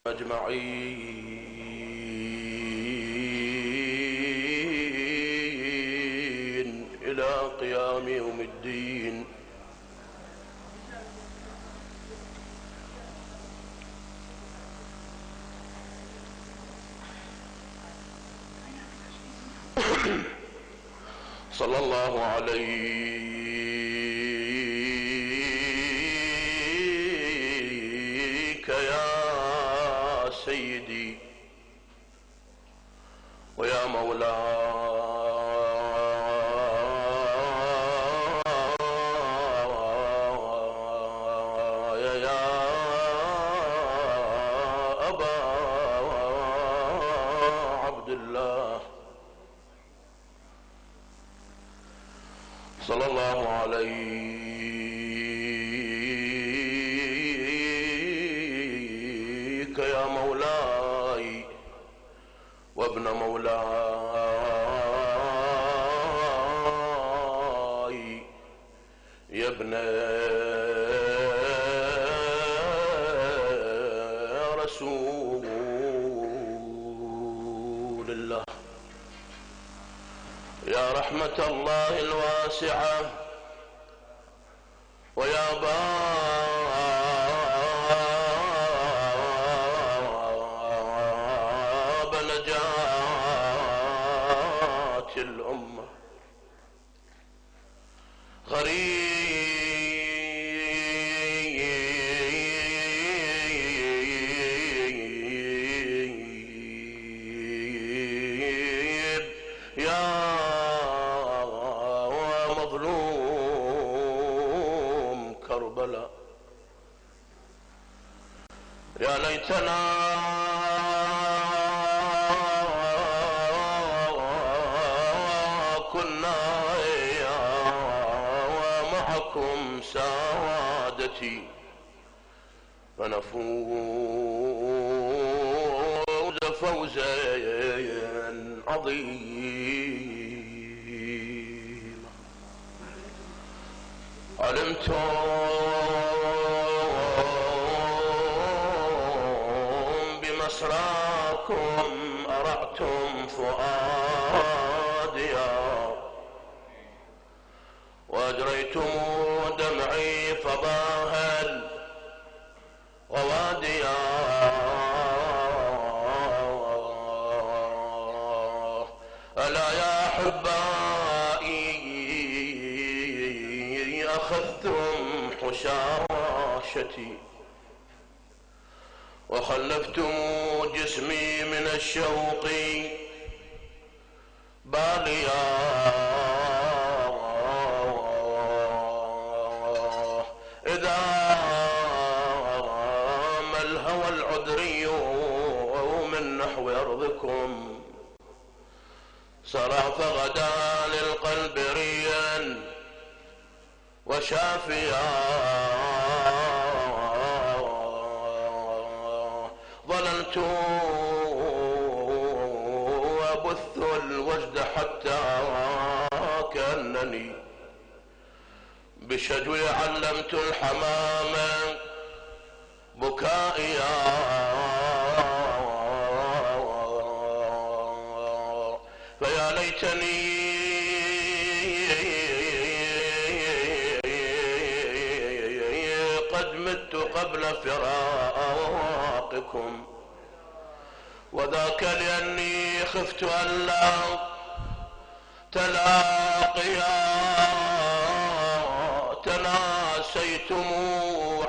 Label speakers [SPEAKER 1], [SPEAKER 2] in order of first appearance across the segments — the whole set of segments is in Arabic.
[SPEAKER 1] أجمعين إلى قيام يوم الدين. صلى الله عليك يا سيدي ويا مولاي يا أبا عبد الله. صلى الله عليك يا مولاي وابن مولاي يا ابن رسول الله. يا رحمة الله الواسعة ويا باب نجاة الأمة، غريب يا مظلوم كربلاء. يا ليتنا كنا معكم سادتي فنفوز فوزا عظيما. علمتم بمسراكم أرعتم فؤاديا وأجريتم دمعي فضاهل وواديا. ألا يا أحبائي أخذتم حشاشتي وخلفتم جسمي من الشوق باليا. إذا ما الهوى العذري من نحو أرضكم سرى فغدا للقلب ريا وشافيا. ظللت وأبث الوجد حتى كأنني بشجوي علمت الحمام بكائيا. فيا ليتني قد مت قبل فراقكم، وذاك لأني خفت ألا تلاقيا. تناسيتم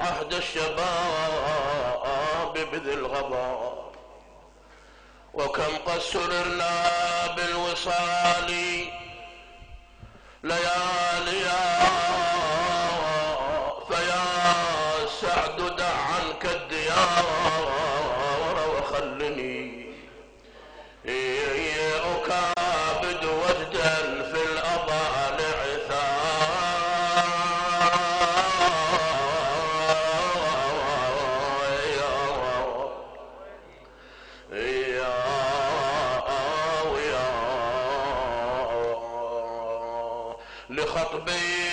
[SPEAKER 1] عهد الشباب بذي الغباء، وكم قد سررنا بالوصال لياليا. فيا سعد دع عنك الديار وخلني أكابد وجدا في الأضالع لخطبي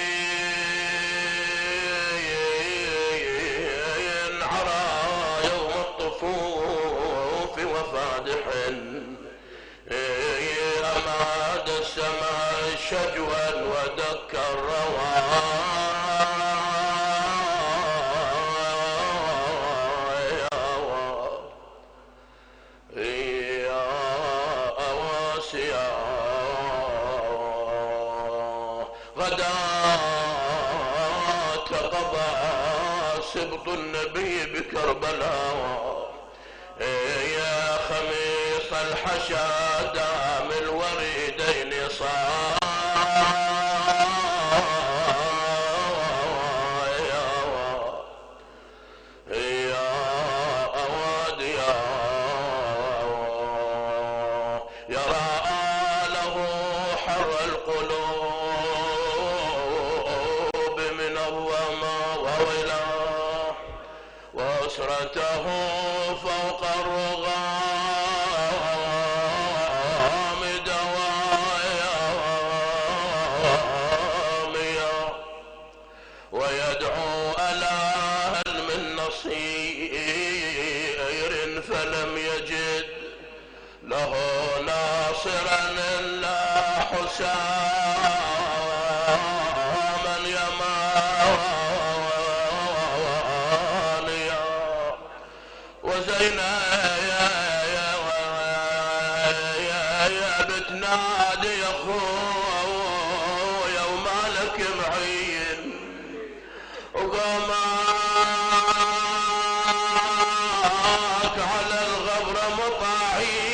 [SPEAKER 1] عرى يوم الطفول مادح أماد السماء شجوا ودك أواسيا غداة قضى سبط النبي بكربلاء يا خميس الحشا دام الوريدين صار يا أواد يرى له حر القلوب من الظما وولا وأسرته فوق الرغام دوايا ويدعو ألا هل من نصير فلم يجد له ناصرا إلا حساما يمانيا وزينب بتنادي اخويا ومالك معين وقامك على الغبر مطاعين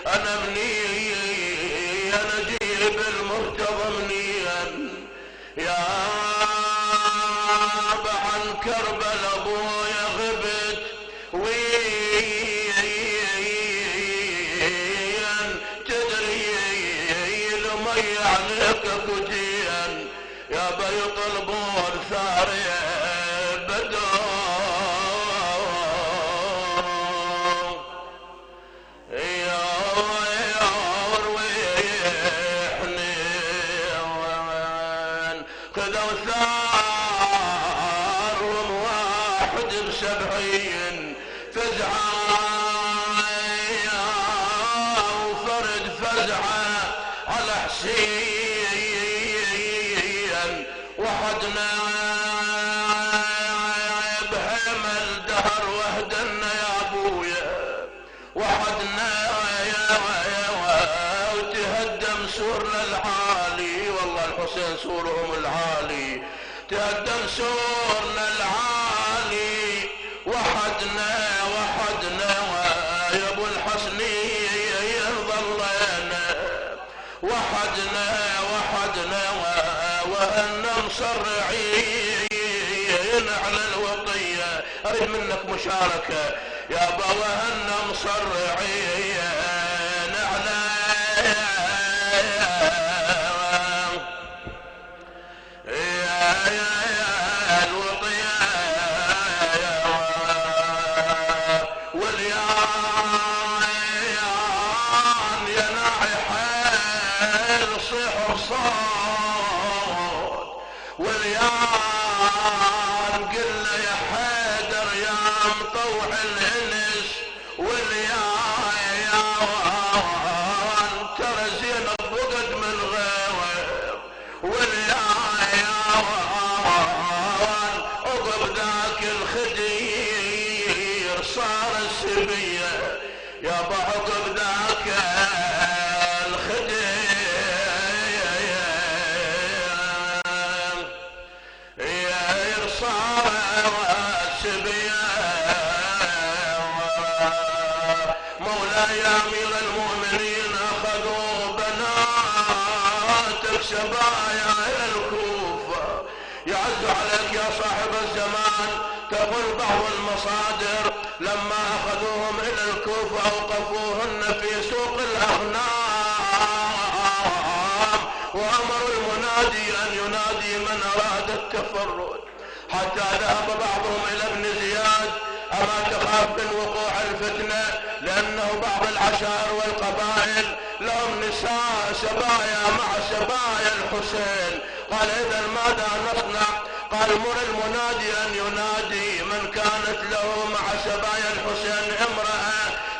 [SPEAKER 1] انا منين انا اجيب المرتضى منين يا عن كربل ابويا غبت وين تدري المي عليك كجين يا بيط البور ثاري بدون يا رويحني خذوا ثارهم واحد ب70 فزعة وفرد فزعة على حسين وحدنا بحمل دهر وهدنا يا ابويا وحدنا وتهدم سورنا العالي والله الحسين سورهم العالي تهدم سورنا العالي وحدنا يا ابو الحسنين ظلينا وحدنا وأن مصرعين على الوطية أريد منك مشاركة يا با وأن مصرعين على الوطية واليان يا ناعي صيح صوت واليان قل يا حيدر يا مطوع الانس واليان ترى زينب وقد من غير واليان عقب ذاك الخدير صار السبية يا عقب ذاك مولاي يا امير المؤمنين اخذوا بناتك سبايا الى الكوفه يعز عليك يا صاحب الزمان تقول بعض المصادر لما اخذوهم الى الكوفه اوقفوهن في سوق الاغنام وامروا المنادي ان ينادي من اراد التفرد حتى ذهب بعضهم الى ابن زياد اما تخاف من وقوع الفتنه لانه بعض العشائر والقبائل لهم نساء سبايا مع سبايا الحسين قال اذا ماذا نصنع قال مر المنادي ان ينادي من كانت له مع سبايا الحسين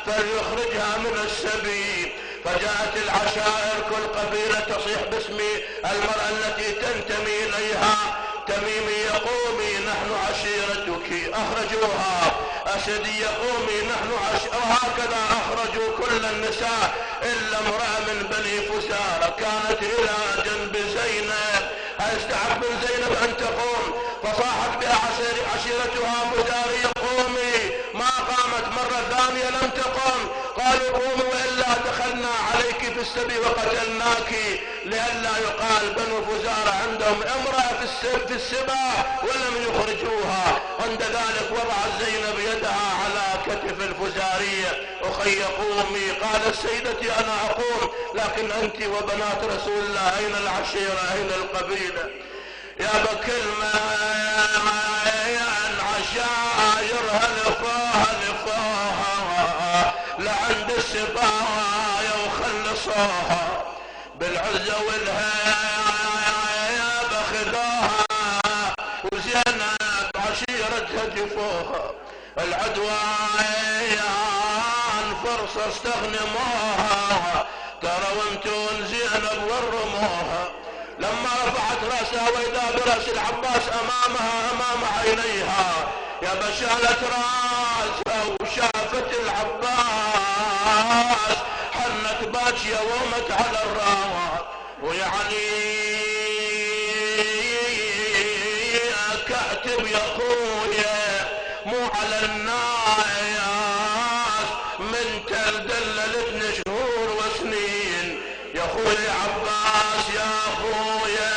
[SPEAKER 1] فليخرجها من السبي. فجاءت العشائر كل قبيلة تصيح باسم المرأة التي تنتمي إليها. تميمي قومي نحن عشيرتك، أخرجوها. أسدي قومي نحن وهكذا أخرجوا كل النساء إلا امرأة من بني فزارة كانت إلى جنب زينب. استعد من زينب أن تقوم، فصاحت بها عشيرتها فزاري قومي. ما قامت مرة ثانية لم تقم. قالوا قوموا وإلا دخلنا عليك في السبي وقتلناك، لئلا يقال بنو فزارة عندهم امرأة في السبا ولم يخرجوها. عند ذلك وضعت زينب يدها على كتف الفزارية. أخي قومي. قالت سيدتي أنا أقوم، لكن أنت وبنات رسول الله أين العشيرة أين القبيلة؟ يا بكلمة عن عشايرها لفوها لعند السبايا وخلصوها بالعزة والهياب خذوها، وزينب عشيرتها جفوها. العدوان فرصة استغنموها، ترى وانتون زينب ورموها. لما رفعت رأسها وإذا برأس العباس أمام عينيها، يا بشالة رأسها وشافت العباس حنت باكية ومت على الراس. ويعني كاتب يا خويا مو على الناس من تدللت شهور وسنين. يا خويا عباس يا خويا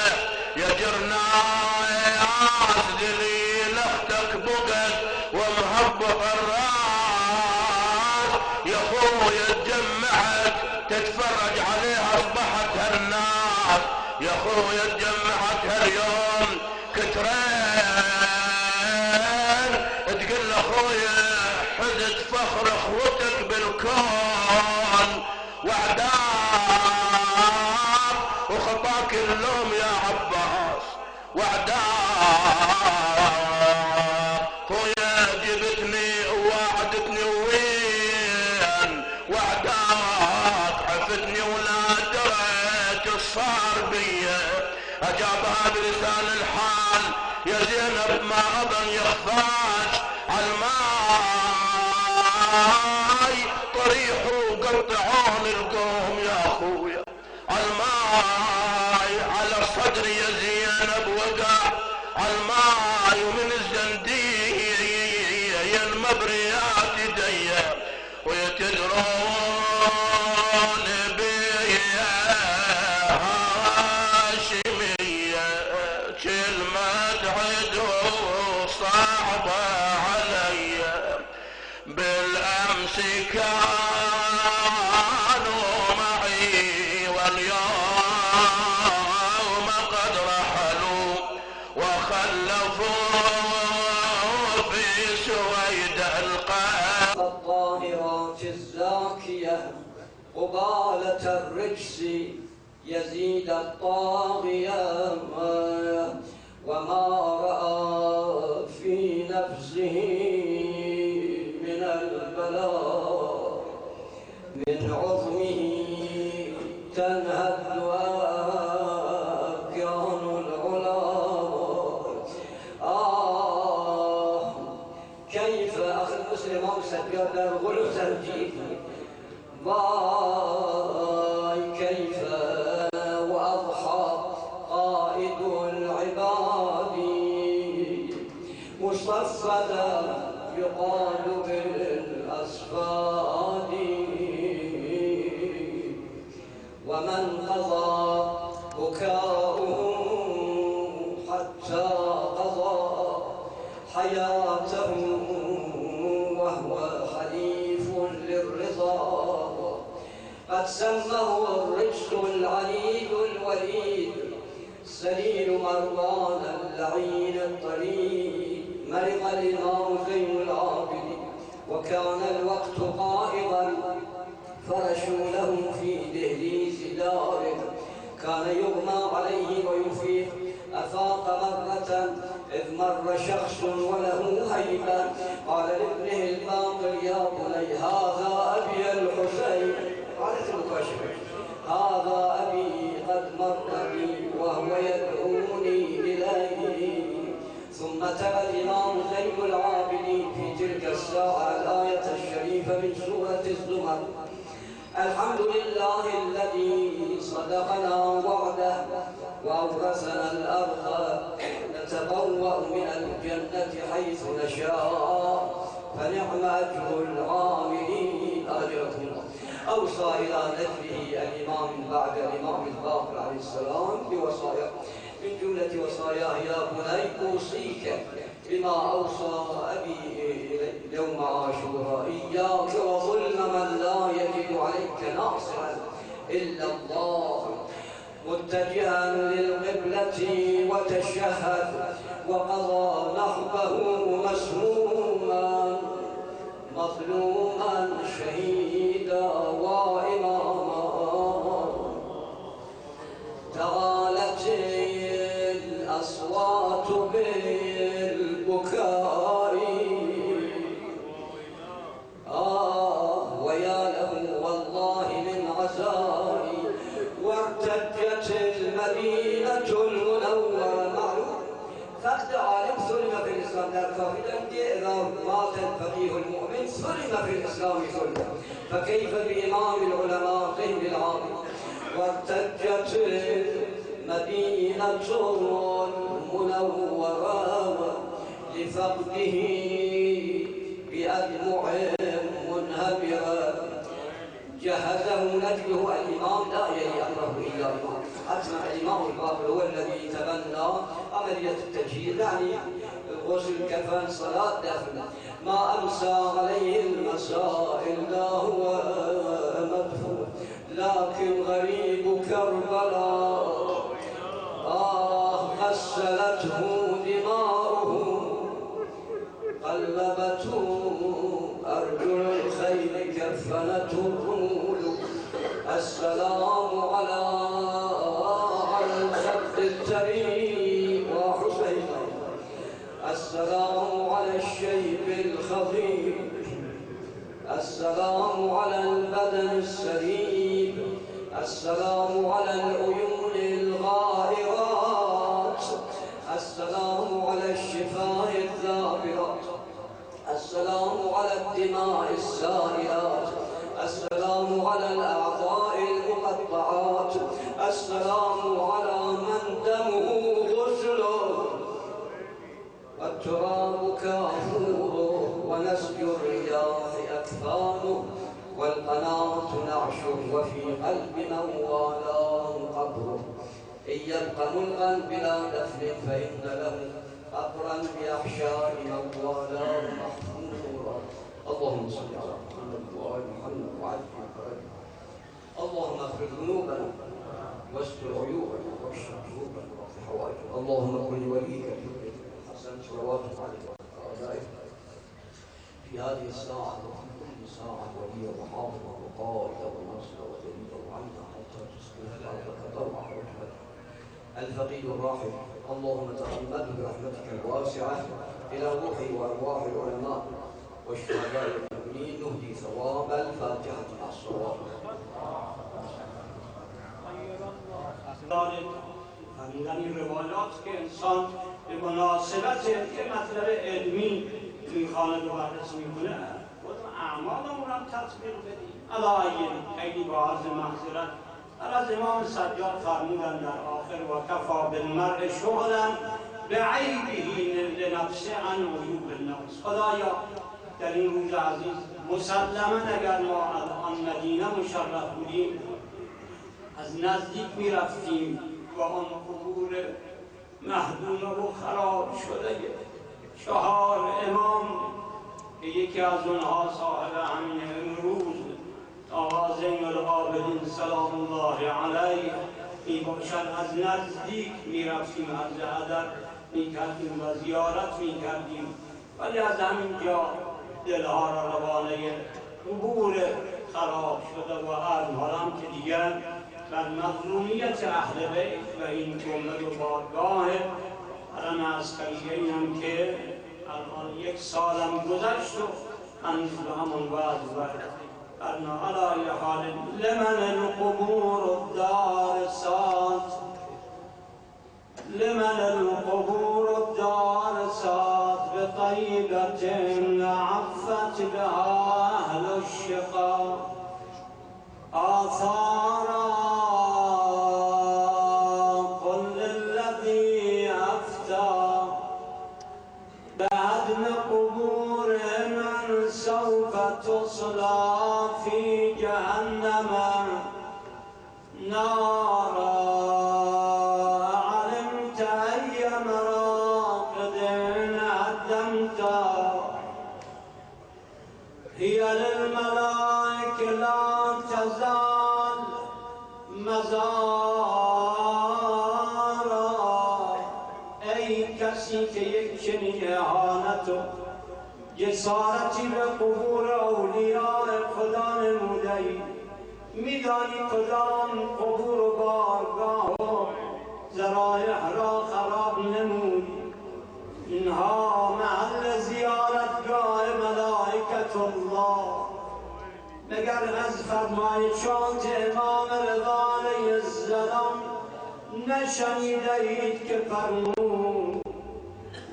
[SPEAKER 1] يا جرناس دليل اختك بقت ومهبط الراس. يا خويا تجمعت تتفرج عليها اصبحت هالناس. يا خويا تجمعت هاليوم كترين تقول لاخويا حزت فخر اخوتك بالكون وعداك وخطاك اللوم يا عباس وعداك. خويا جبتني ووعدتني وين وعداك عفتني ولا دريت الصار بيا. اجابها بلسان الحال يا زينب ما اظن يخفاك عالماي طريح وقطعون القوم يا اخويا عالماي على الصدر يا زينب وقع عالماي ومن الزندية المبريات يديا ويتدرون بيا هاشمية كلمة عدو صعبة علي. بالامس كانوا معي واليوم قد رحلوا وخلفوا في سويد القلب.
[SPEAKER 2] الطاهرات الزاكية قبالة الرجس يزيد الطاغية وما رأى في نفسه من البلاء من عظمه تنهد أكيان العلا. كيف أخي المسلم أوسد قدر غلو تنجيب باي كيف وأضحى قائد العباد مصفدا يقال بالأسفاد. ومن قضى بكاؤه حتى قضى حياته وهو حليف للرضا. قد سمه الرجس العنيد الوليد سليل مروان اللعين الطريد. مرض الإمام زين العابدين وكان الوقت قائضا فرشوا له في دهليز داره. كان يغمى عليه ويفيق أفاق مرة إذ مر شخص وله هيبة قال لابنه الباطل يا بني هذا واشهد هذا أبي قد مر بي وهو يدعوني إليه. ثم تلا الإمام زين العابدين في تلك الساعة الآية الشريفة من سورة الزمر: الحمد لله الذي صدقنا وعده وأورثنا الأرض نتبوأ من الجنة حيث نشاء فنعم أجر العاملين أجركم الله. أوصى إلى نجله الإمام بعد الإمام الباقر عليه السلام بوصايا، من جملة وصاياه: يا بني أوصيك بما أوصى أبي يوم عاشوراء، إياك وظلم من لا يجد عليك ناصرا إلا الله. متجها للقبلة وتشهد وقضى نحبه مسموما مظلوما شهيدا وإماما. تغالت الأصوات بالبكاء ويا له والله من عزاء. وارتجت المدينة المنورة معروف فقد عالم ظلم في الإسلام لا كافر. إذا مات الفقيه المؤمن ظلم في الإسلام ظلم، فكيف بإمام العلماء زين العابدين؟ وارتجت المدينة المنورة لفقده بأدمع منهمرة. جهزه نجله الإمام لا يلي أمره إلا الإمام. حتما الإمام الباقر هو الذي تبنى عملية التجهيز، يعني غسل كفن صلاة دفن. ما أمسى عليه المساء إلا هو مدفون، لكن غريب كربلاء غسلته دماؤه قلبته أرجل الخيل كفنته الرمول. السلام على الخط التري وحسين، السلام على الشيب الخضيب، السلام على البدن السليم، السلام على العيون الغائرات، السلام على الشفاه الذابرات، السلام على الدماء السائلات، السلام على الأعضاء المقطعات، السلام على من دمه غسل والتراب كافور ونسج الرياح أكفانه والقناة نعشه وفي قلب من والاه قبره. إن يبق ملقا بلا دفن فإن له قبرا بأحشاء من والاه محفورا. اللهم صل على محمد وآل محمد وعجل فرجه. اللهم اغفر ذنوبنا واستر عيوبنا واكشف عيوبنا واقض حوائجنا. اللهم كن لوليك الحكم حسن صلواتك عليه وعلى في هذه الساعة وفي كل ساعة وليا وحافظا وقائدا وناصرا ودليلا وعينا حتى تصبح قلبك ضرع وجهك. الفقير الراحل اللهم تغمده برحمتك الواسعة إلى روح وأرواح العلماء والشهداء المؤمنين. نهدي ثواب الفاتحة مع الصلوات.
[SPEAKER 3] فهمیدن این روایات که انسان به مناسبت یه مطلب علمی میخواند و بررسی میکنه خود اعمالمون هم تطبیق بدیم. علایه خیلی با عرض معذرت از امام سجاد فرمودن در آخر: و کفا بالمرء شغلا بعیبه لنفسه عن عیوب الناس. خدایا در این روز عزیز مسلما اگر ما الان مدینه مشرف بودیم از نزدیک میرفتیم و آن قبور مهدوم و خراب شده 4 امام که یکی از اونها صاحب همین امروز آقا زین العابدین سلام الله علیه می باشد، از نزدیک میرفتیم، از ادب میکردیم و زیارت میکردیم، ولی از همینجا دلها را روانه قبور خراب شده و هم که دیگر بر مظلومیت اهل بیت و این جمله و بارگاه حرم عسکری اینم که الان 1 سالم گذشت و هنوز به همون وضع و أنا على أي حال لمن القبور الدارسات، لمن القبور الدارسات بطيبة عفت بها أهل الشقاء آثارا. قل للذي أفتى بهدم قبور من سوف تصلى في جهنم نارا. علمت أي مراقد هدمت هي للملائكة لا تزال مزارا. أي کسی که یک چنین اهانت جسارتی به قبور اولیاء خدا نموده ای، میدانی کدام قبور و بارگاه و ذرایح را خراب نمودی؟ اینها محل زیارتگاه ملائکت الله. مگر از فرمایشات امام رضا علیه السلام نشنیده اید که فرمود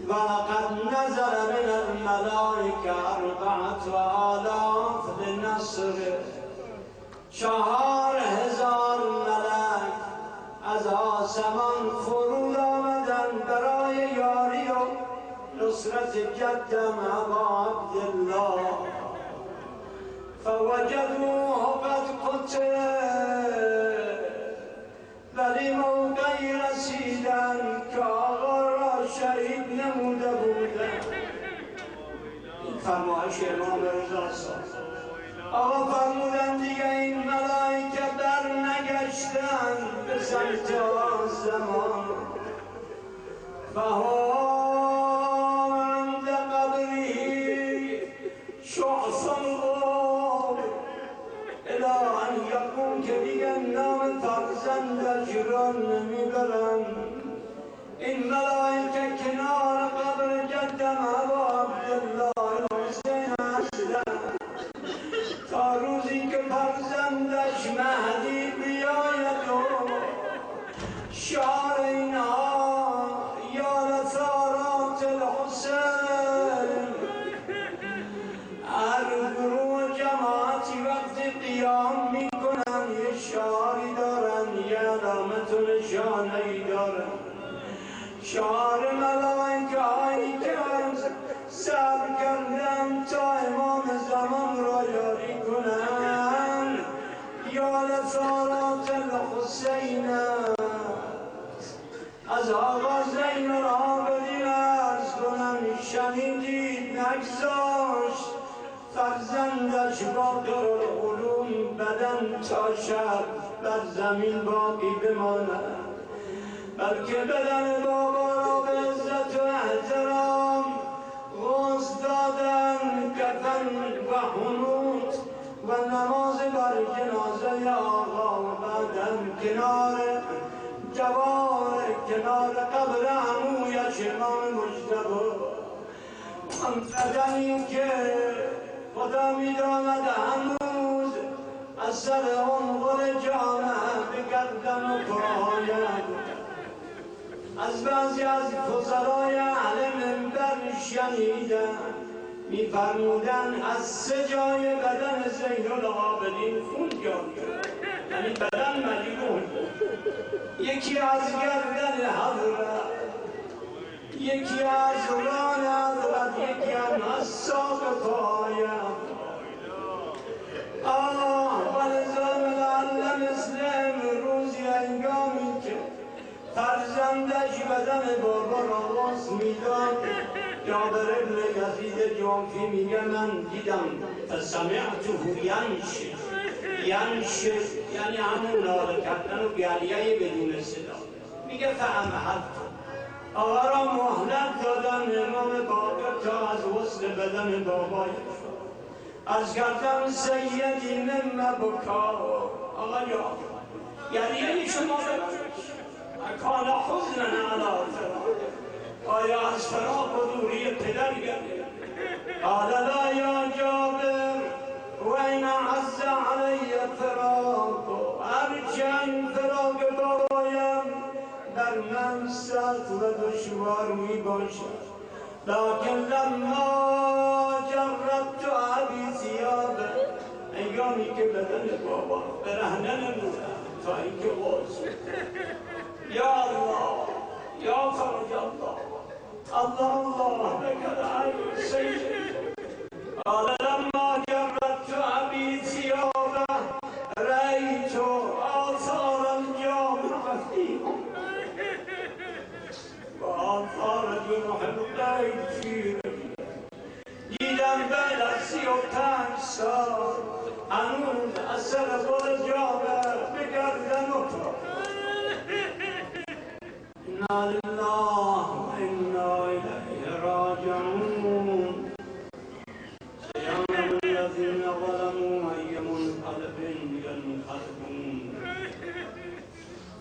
[SPEAKER 3] ولقد نزل من الملائکه 4000 لنصر. 4000 ملک از آسمان فرود آمدن برای یاری و نصرت جدم ابا عبدالله. فوجدوه قد قتل، ولی موقعی رسیدن که آقا را شهید نموده بودن. این فرمایش امام رضا است. آقا فرمودن دیگه این ملائکه بر نگشتن به سمت آسمان. فهم عند قبره شعث الغبار الی ان یقوم، که دیگه نام فرزندش را نمیبرن. این ملائکه کنار قبر جدم ابا عبدالله حسین هستن تا روزی که فرزندش مهدی بیاید و شعار اینها یا لثارات الحسین. هر گروه جماعتی وقتی قیام میکنن یه شعاری دارن، یه علامت و نشانه‌ای دارن. شعار ملائکه هایی که صبر کردن تا امام زمان را یاری کنن یا لثارات الحسین. از آقا زین العابدین عرض کنم شنیدید نگذاشت فرزندش با دارالعلوم بدن تا شب بر زمین باقی بماند، بلکه بدن بابا را به عزت و احترام غسل دادن، کفن و حنوط و نماز بر جنازه آقا و بعدم کنار جوار کنار قبر عمویش امام مجتبی آن بدنی که خدا می‌داند هنوز از سر عنقل جامعه به گردن و پاید. از بعضی از فضلای اهل منبر شنیدم می‌فرمودند از 3 جای بدن زین العابدین خون جاری شد، یعنی بدن مجروح. یکی از گردن حضرت، یکی از ران حضرت، یکی هم از ساق پایم. ولذا لعل مثل امروزی هنگامی که فرزندش بدن بابا را غسل میداد، جابر ابن یزید جوفی میگه من دیدم فسمعته ینشد یعنی همون ناله کردن و گریه بدون صدا. میگه فامهلت، آقا را مهلت دادن امام باقر تا از غسل بدن بابایش. از کردم سیدی مما بکا، آقا جا گریه شما ببرش کان حزنن علی فراق، آیا از فراق و دوری پدر گریه؟ قال لا یا جابر و این عز استوار می باشد لکن لما جربت ابی ثیابه ایامی که بدن بابا برهنه نمودم تا اینکه باز یا الله یا فرج الله الله بك سيدي قال لما جربت ابي ثيابه رايت اثار الجامعه وآثار جرح الغيث دیدم بعد از 35 سال هنوز اثر خود جامعه به گردن افتاد. إنا لله وإنا إليه راجعون سيعلم الذين ظلموا أي منقلب ينقلبون.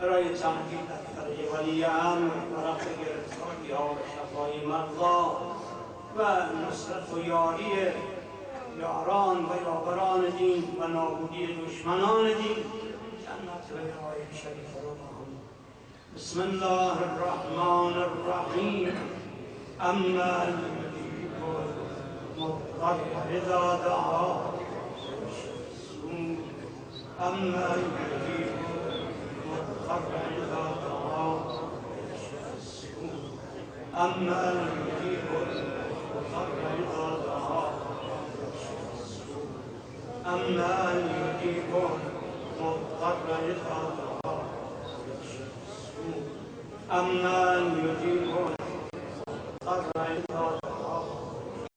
[SPEAKER 3] برای تحقیق اکثر ولی امر و رفع گرفتاری‌ها و شفای مرضا و نصرت و یاری یاران و یاوران دین و نابودی دشمنان دین جنت و رای شریف رو بسم الله الرحمن الرحيم أما يجيب المضطر إذا دعاه أما يجيب المضطر إذا دعاه أما يجيب المضطر إذا دعاه أما يجيب المضطر إذا دعاه أمن يجيب